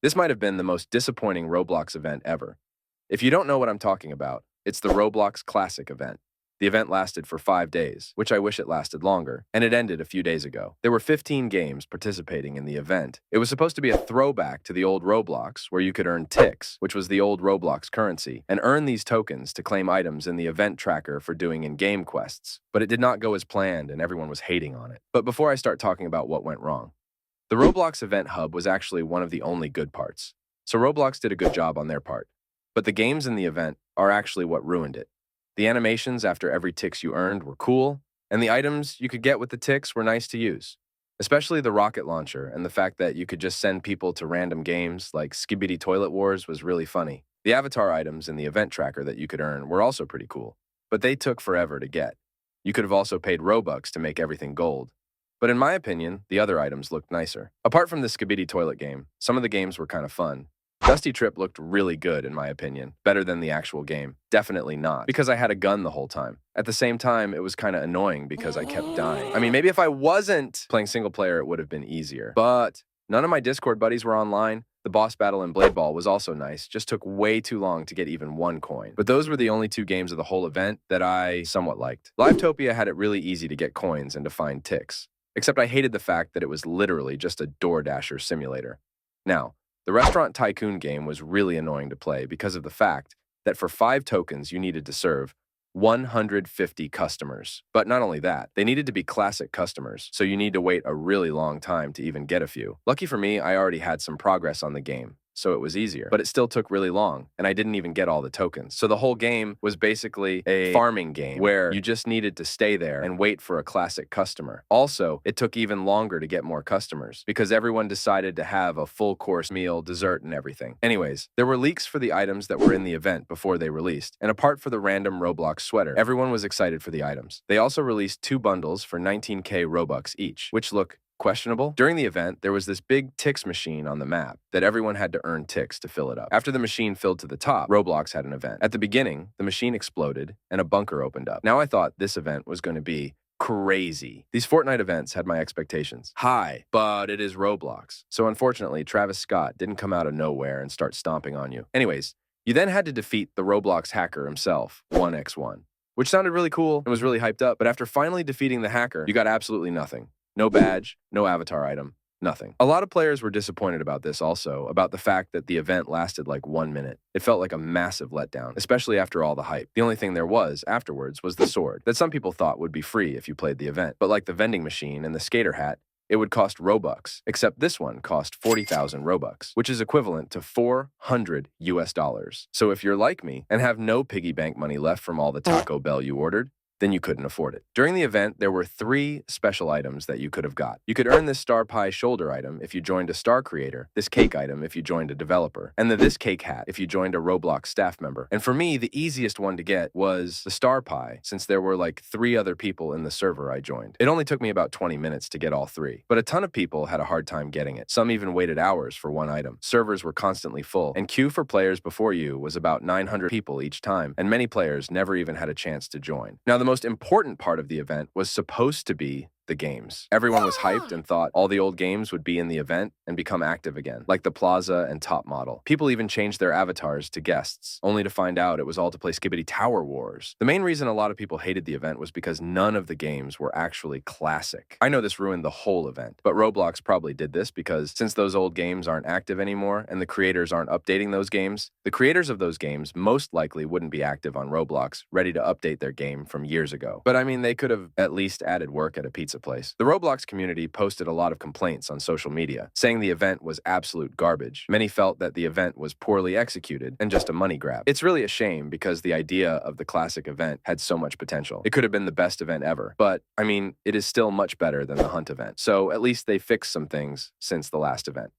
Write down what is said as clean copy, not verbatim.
This might have been the most disappointing Roblox event ever. If you don't know what I'm talking about, it's the Roblox Classic event. The event lasted for 5 days, which I wish it lasted longer, and it ended a few days ago. There were 15 games participating in the event. It was supposed to be a throwback to the old Roblox, where you could earn ticks, which was the old Roblox currency, and earn these tokens to claim items in the event tracker for doing in-game quests. But it did not go as planned, and everyone was hating on it. But before I start talking about what went wrong, the Roblox Event Hub was actually one of the only good parts. So Roblox did a good job on their part. But the games in the event are actually what ruined it. The animations after every ticks you earned were cool, and the items you could get with the ticks were nice to use. Especially the rocket launcher and the fact that you could just send people to random games like Skibidi Toilet Wars was really funny. The avatar items in the event tracker that you could earn were also pretty cool, but they took forever to get. You could have also paid Robux to make everything gold. But in my opinion, the other items looked nicer. Apart from the Skibidi Toilet game, some of the games were kind of fun. Dusty Trip looked really good in my opinion, better than the actual game. Definitely not, because I had a gun the whole time. At the same time, it was kind of annoying because I kept dying. I mean, maybe if I wasn't playing single player, it would have been easier. But none of my Discord buddies were online. The boss battle in Blade Ball was also nice, just took way too long to get even 1 coin. But those were the only 2 games of the whole event that I somewhat liked. LiveTopia had it really easy to get coins and to find ticks. Except I hated the fact that it was literally just a DoorDasher simulator. Now, the Restaurant Tycoon game was really annoying to play because of the fact that for 5 tokens you needed to serve 150 customers. But not only that, they needed to be classic customers, so you need to wait a really long time to even get a few. Lucky for me, I already had some progress on the game, so it was easier. But it still took really long, and I didn't even get all the tokens. So the whole game was basically a farming game where you just needed to stay there and wait for a classic customer. Also, it took even longer to get more customers because everyone decided to have a full course meal, dessert, and everything. Anyways, there were leaks for the items that were in the event before they released, and apart from the random Roblox sweater, everyone was excited for the items. They also released 2 bundles for 19k Robux each, which look questionable. During the event, there was this big ticks machine on the map that everyone had to earn ticks to fill it up. After the machine filled to the top, Roblox had an event. At the beginning, the machine exploded and a bunker opened up. Now I thought this event was going to be crazy. These Fortnite events had my expectations high, but it is Roblox. So unfortunately, Travis Scott didn't come out of nowhere and start stomping on you. Anyways, you then had to defeat the Roblox hacker himself, 1x1, which sounded really cool and was really hyped up. But after finally defeating the hacker, you got absolutely nothing. No badge, no avatar item, nothing. A lot of players were disappointed about this also, about the fact that the event lasted like 1 minute. It felt like a massive letdown, especially after all the hype. The only thing there was afterwards was the sword, that some people thought would be free if you played the event. But like the vending machine and the skater hat, it would cost Robux, except this one cost 40,000 Robux, which is equivalent to 400 US dollars. So if you're like me and have no piggy bank money left from all the Taco Bell you ordered, then you couldn't afford it. During the event, there were 3 special items that you could have got. You could earn this Star Pie shoulder item if you joined a Star Creator, this cake item if you joined a developer, and this cake hat if you joined a Roblox staff member. And for me, the easiest one to get was the Star Pie, since there were like 3 other people in the server I joined. It only took me about 20 minutes to get all 3, but a ton of people had a hard time getting it. Some even waited hours for one item. Servers were constantly full, and queue for players before you was about 900 people each time, and many players never even had a chance to join. Now, the most important part of the event was supposed to be the games. Everyone was hyped and thought all the old games would be in the event and become active again, like the Plaza and Top Model. People even changed their avatars to guests, only to find out it was all to play Skibidi Tower Wars. The main reason a lot of people hated the event was because none of the games were actually classic. I know this ruined the whole event, but Roblox probably did this because since those old games aren't active anymore and the creators aren't updating those games, the creators of those games most likely wouldn't be active on Roblox, ready to update their game from years ago. But I mean, they could have at least added work at a pizza place. The Roblox community posted a lot of complaints on social media, saying the event was absolute garbage. Many felt that the event was poorly executed and just a money grab. It's really a shame because the idea of the classic event had so much potential. It could have been the best event ever, but I mean, it is still much better than the Hunt event. So at least they fixed some things since the last event.